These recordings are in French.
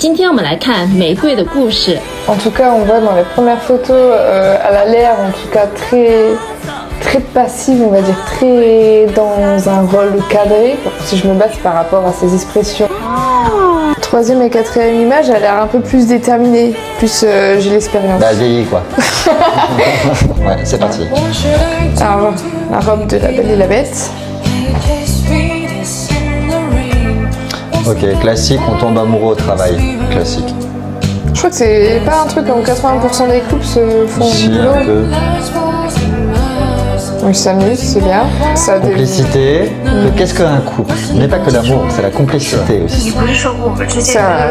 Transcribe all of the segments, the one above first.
今天我们来看玫瑰的故事。 En tout cas, on voit dans les premières photos, elle a l'air en tout cas très passive, on va dire, très dans un rôle cadré. Si je me base par rapport à ses expressions. Troisième et quatrième image, elle a l'air un peu plus déterminée, plus j'ai l'expérience. Bah vieilli quoi. Ouais, c'est parti. Alors, la robe de la Belle et la Bête. Ok, classique, on tombe amoureux au travail. Classique. Je crois que c'est pas un truc comme 80% des couples se font Si, du boulot. un peu. Ils s'amusent, c'est bien. Ça Complicité. Qu'est-ce qu'un couple? Ce n'est pas que l'amour, c'est la complicité aussi.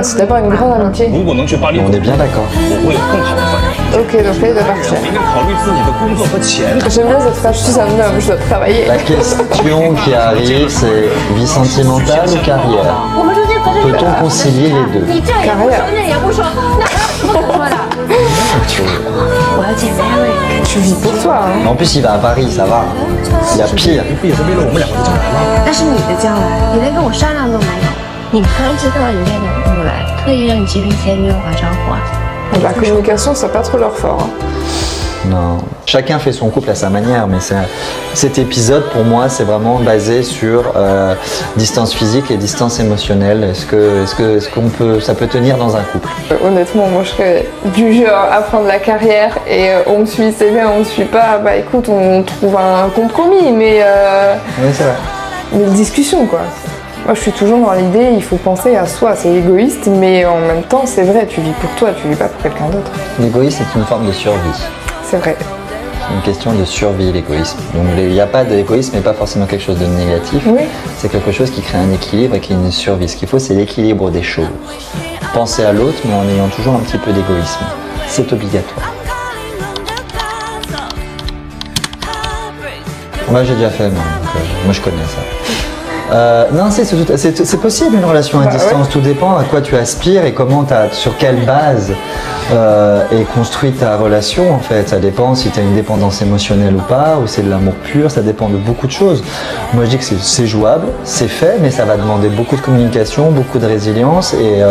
c'est d'abord une grande amitié. On est bien d'accord. Ok, donc là il doit partir. J'aime bien cette phrase, je suis un homme, je dois travailler. La question qui arrive, c'est vie sentimentale ou carrière? Peut-on concilier les deux? Carrière. Tu vis pour toi, hein. En plus, il va à Paris, ça va. Il y a pire. 那是你的将来，你连跟我商量都没有。你刚知道人家的过来，特意让你结婚前没有打招呼啊？ La communication, c'est pas trop leur fort. Hein. Non. Chacun fait son couple à sa manière, mais cet épisode, pour moi, c'est vraiment basé sur distance physique et distance émotionnelle. Est-ce que ça peut tenir dans un couple? Honnêtement, moi je serais du genre à prendre la carrière et on me suit, c'est bien, on me suit pas, bah écoute, on trouve un compromis, mais Oui, c'est vrai. une discussion quoi. Moi je suis toujours dans l'idée, il faut penser à soi, c'est égoïste, mais en même temps c'est vrai, tu vis pour toi, tu vis pas pour quelqu'un d'autre. L'égoïsme est une forme de survie. C'est vrai. C'est une question de survie, l'égoïsme. Donc il n'y a pas d'égoïsme, mais pas forcément quelque chose de négatif. Oui. C'est quelque chose qui crée un équilibre et qui est une survie. Ce qu'il faut, c'est l'équilibre des choses. Penser à l'autre, mais en ayant toujours un petit peu d'égoïsme. C'est obligatoire. Moi, j'ai déjà fait, moi je connais ça. Non, c'est possible une relation à distance, tout dépend à quoi tu aspires et sur quelle base est construite ta relation en fait. Ça dépend si tu as une dépendance émotionnelle ou pas, ou c'est de l'amour pur, ça dépend de beaucoup de choses. Moi je dis que c'est jouable, c'est fait, mais ça va demander beaucoup de communication, beaucoup de résilience et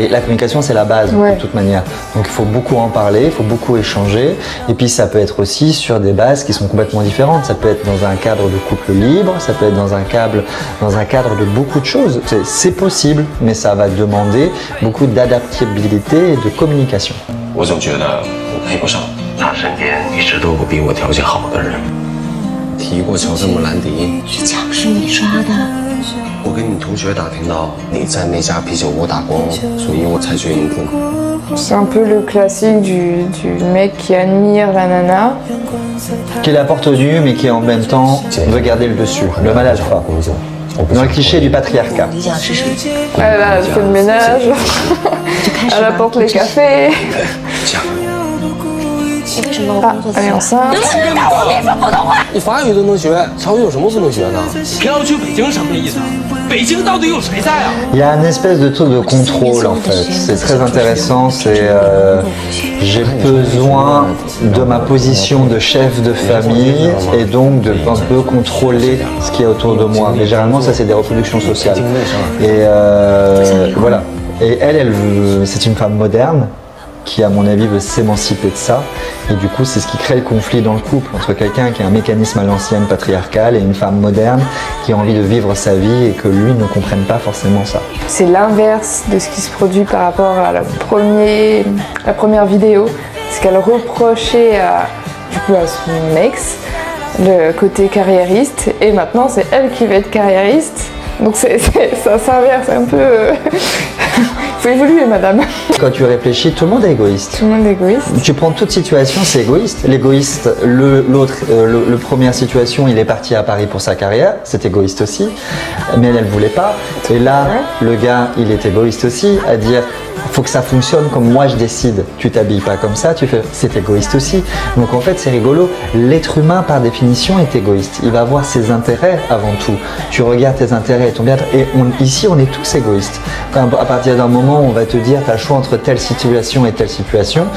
la communication, c'est la base de toute manière. Donc il faut beaucoup en parler, il faut beaucoup échanger. Et puis ça peut être aussi sur des bases qui sont complètement différentes. Ça peut être dans un cadre de couple libre, ça peut être dans un cadre de beaucoup de choses. C'est possible, mais ça va demander beaucoup d'adaptabilité et de communication. 我总觉得我配不上他身边一直都有比我条件好的人。提过乔治·姆兰迪，这奖是你刷的。 我跟你同学打听到你在那家啤酒屋打工，所以我才决定跟。 C'est un peu le classique du mec qui admire la nana. Qui la porte nue, mais qui en même temps veut garder le dessus, le mal alpha. Dans le cliché du patriarcat. Elle fait le ménage, elle apporte les cafés. Ah, elle est enceinte. 你法语都能学，曹宇有什么不能学的？飘去北京什么意思？北京到底有谁在啊？ Il y a une espèce de truc de contrôle en fait. C'est très intéressant. J'ai besoin de ma position de chef de famille et donc de un peu contrôler ce qui est autour de moi. Mais généralement, ça c'est des reproductions sociales. Et voilà. Et c'est une femme moderne qui, à mon avis, veut s'émanciper de ça. Et du coup, c'est ce qui crée le conflit dans le couple entre quelqu'un qui a un mécanisme à l'ancienne patriarcal et une femme moderne qui a envie de vivre sa vie et que lui ne comprenne pas forcément ça. C'est l'inverse de ce qui se produit par rapport à la première vidéo. Ce qu'elle reprochait à son ex, le côté carriériste. Et maintenant, c'est elle qui va être carriériste. Donc ça s'inverse un peu. Faut évoluer, madame. Quand tu réfléchis, tout le monde est égoïste. Tout le monde est égoïste. Tu prends toute situation, c'est égoïste. L'égoïste, le première situation, il est parti à Paris pour sa carrière, c'est égoïste aussi. Mais elle voulait pas. Et là, le gars, il est égoïste aussi, à dire faut que ça fonctionne comme moi je décide. Tu t'habilles pas comme ça, c'est égoïste aussi. Donc en fait, c'est rigolo. L'être humain, par définition, est égoïste. Il va avoir ses intérêts avant tout. Tu regardes tes intérêts et ton bien-être. Et ici, on est tous égoïstes. À partir d'un moment moment où on va te dire tu as le choix entre telle situation et telle situation,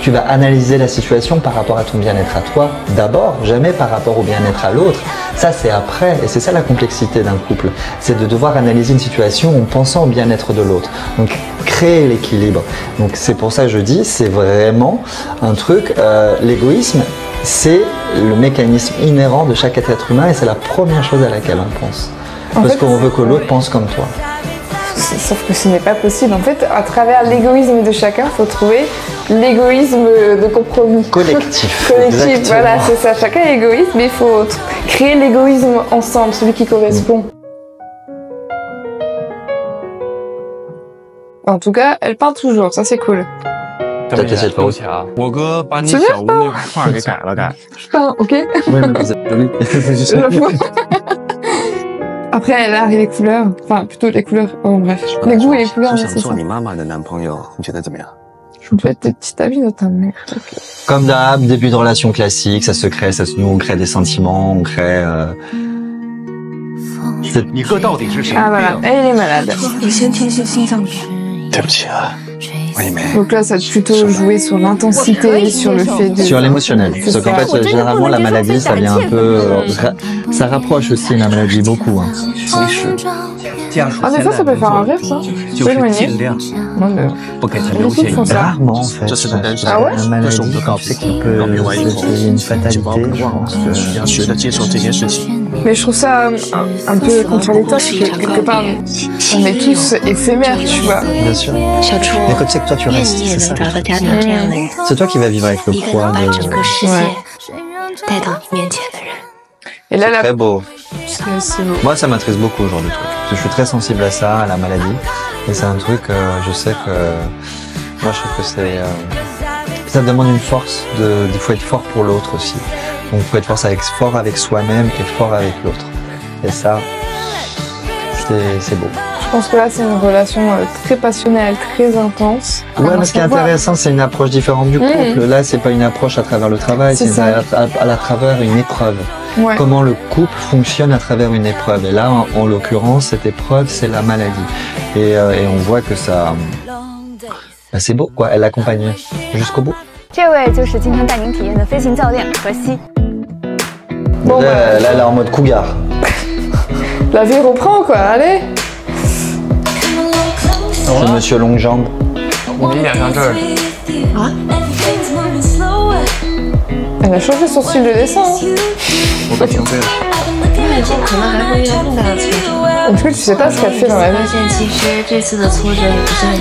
tu vas analyser la situation par rapport à ton bien-être à toi d'abord, jamais par rapport au bien-être à l'autre. Ça c'est après, et c'est ça la complexité d'un couple, c'est de devoir analyser une situation en pensant au bien-être de l'autre. Donc créer l'équilibre. Donc c'est pour ça que je dis, c'est vraiment un truc, l'égoïsme, c'est le mécanisme inhérent de chaque être humain et c'est la première chose à laquelle on pense. Parce qu'on veut que l'autre pense comme toi. Sauf que ce n'est pas possible. En fait, à travers l'égoïsme de chacun, il faut trouver l'égoïsme de compromis. Collectif. Collectif, voilà, c'est ça. Chacun est égoïste, mais il faut créer l'égoïsme ensemble, celui qui correspond. En tout cas, elle parle toujours, ça c'est cool. Toi, t'essaies de faire aussi. Putain, ok. Après, elle a les couleurs, enfin plutôt les couleurs, oh bref, les goûts et les couleurs, c'est ça. Je peux être petite amie de ta mère. Comme d'hab, début de relation classique, ça se crée, ça se noue, on crée des sentiments, on crée... Ah voilà, elle est malade. Donc là, ça va plutôt jouer sur l'intensité, sur le fait de... Sur l'émotionnel. Parce qu'en fait, généralement, la maladie, ça vient un peu... ça rapproche aussi la maladie beaucoup. Hein. Ah, des fois, ça peut faire un rêve, ça. C'est éloigné. Non, mais... Beaucoup font ça. Rarement, en fait. Ah ouais? La maladie, tu sais que c'est une fatalité, je pense. Mais je trouve ça un peu contradictoire, parce que quelque part, on est tous éphémères, tu vois. Bien sûr. Mais comme c'est que toi, tu restes, c'est ça. C'est toi qui vas vivre avec le poids de... Ouais. Et là, C'est très beau. c'est beau. Moi, ça m'intéresse beaucoup, ce genre de truc. Parce que je suis très sensible à ça, à la maladie. Et c'est un truc, je sais que... Moi, je trouve que c'est... ça demande une force. Il faut être fort pour l'autre aussi. Donc, il faut être fort avec soi-même et fort avec l'autre. Et ça, c'est beau. Je pense que là, c'est une relation très passionnelle, très intense. Ouais, mais ce qui est intéressant, c'est une approche différente du couple. Là, c'est pas une approche à travers le travail, c'est à travers une épreuve. Ouais. Comment le couple fonctionne à travers une épreuve. Et là, en l'occurrence, cette épreuve, c'est la maladie. Et on voit que ça... Bah, c'est beau, quoi. Elle l'accompagnait jusqu'au bout. 这位就是今天带您体验的飞行教练何西。 Bon, là, elle est en mode cougar. La vie reprend, quoi, allez. C'est Monsieur Longue-Jambe. Elle a changé son style de dessin. Hein. En tout cas, tu sais pas ce qu'elle fait dans la vie.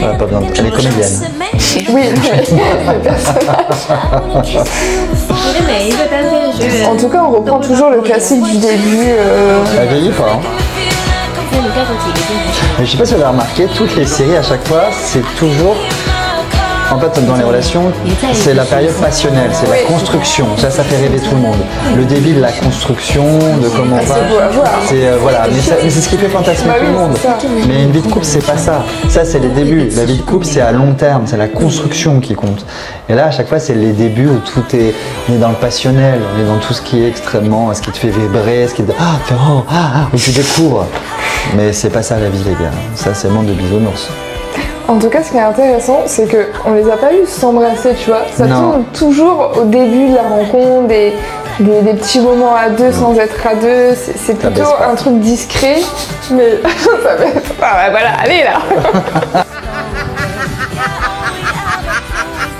Ouais, pas besoin. Elle est comédienne. Oui, en tout cas, on reprend toujours le classique du début. Elle vieillit pas, hein. Mais je sais pas si vous avez remarqué, toutes les séries à chaque fois, c'est toujours... En fait, dans les relations, c'est la période passionnelle, c'est la construction. Ça fait rêver tout le monde. Le début de la construction, de comment on va. C'est beau à voir. C'est voilà, mais c'est ce qui fait fantasmer tout le monde. Mais une vie de couple, c'est pas ça. Ça, c'est les débuts. La vie de couple, c'est à long terme, c'est la construction qui compte. Et là, à chaque fois, c'est les débuts où tout est, on est dans le passionnel, on est dans tout ce qui est extrêmement, ce qui te fait vibrer, ce qui te où tu découvres. Mais c'est pas ça la vie, les gars. Ça, c'est le monde de bisounours. En tout cas, ce qui est intéressant, c'est qu'on les a pas vus s'embrasser, tu vois. Ça tourne toujours au début de la rencontre, des petits moments à deux sans être à deux. C'est plutôt un truc discret, mais ça baisse. Ah bah voilà, allez là.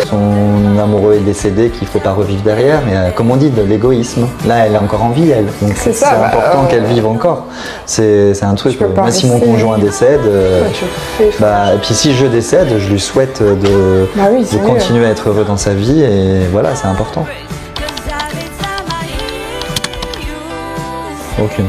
Son amoureux est décédé, qu'il ne faut pas revivre derrière, mais comme on dit, de l'égoïsme. Là, elle est encore en vie, elle. Donc c'est important qu'elle vive encore. C'est un truc. Moi, si mon conjoint décède, et puis si je décède, je lui souhaite de continuer à être heureux dans sa vie, et voilà, c'est important. Aucune.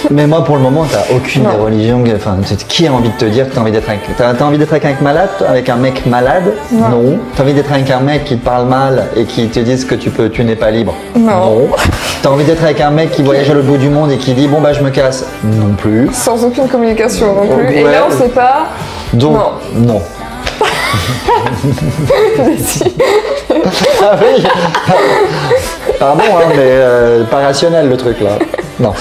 Mais moi, pour le moment, t'as aucune des religions. Enfin, qui a envie de te dire que t'as envie d'être avec... T'as envie d'être avec un mec malade? Non. T'as envie d'être avec un mec qui te parle mal et qui te dise que tu n'es pas libre? Non. T'as envie d'être avec un mec qui voyage à l'autre bout du monde et qui dit bon bah je me casse? Non plus. Sans aucune communication non plus. Et là, on sait pas. Donc non. Ah oui. Pardon, hein, mais pas rationnel le truc là. Non.